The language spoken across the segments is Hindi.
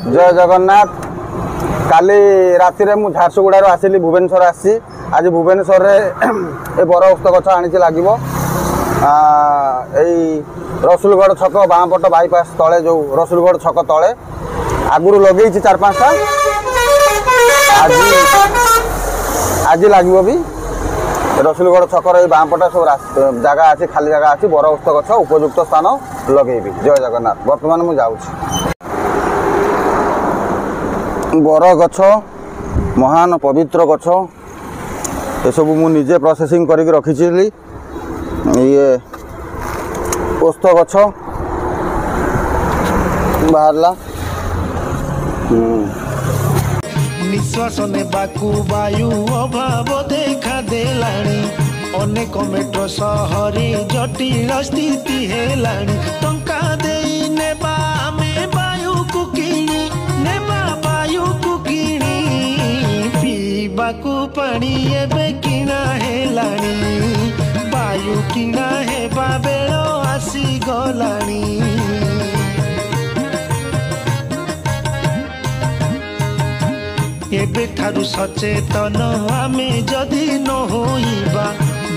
जय जगन्नाथ। काली राति रे मु झारसुगुड़ा आसिली भुवनेश्वर आसी आज भुवनेश्वर रे ए बर ओस्त गछ आनी लगे रसुलगढ़ छक बाँपट बाईपास तले जो रसुलगढ़ छक तले आगुरी लगे 4-5टा आज लगे भी रसुलगढ़ छकर बाँपट सब जगह अच्छी खाली जगह अच्छी बर ओस्त गछ उपयुक्त स्थान लगे। जय जगन्नाथ। बर्तमान मुझे बर गछ महान पवित्र गछ ये सब मु निजे प्रोसेसिंग करके रखी ये ओस्त गछ बाहरला निश्वास नेबाकू वायु अभाव देखा देलाणी अनेक मेट्रो सहरी जटिल स्थिति हेलाणी टंका देई नेबा आमे वायु को किणी नेबा वायु को किणी पीबाकू पानी एबे किना हेलाणी वायु किना हेबा बेल आसी गलाणी। एबे ठारू सचेतन आमे जदि न होइबा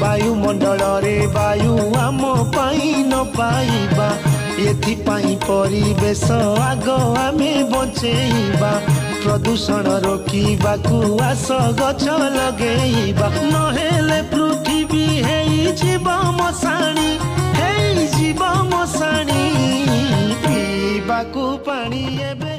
वायुमंडल रे वायु आम पाई न पाइबा एथिपाई परिवेश आग आमे बचेइबा प्रदूषण रोकिबाकू आस गछ लगेइबा नहेले पृथ्वी हेई जीव मशाणी पीबाकू पानी एबे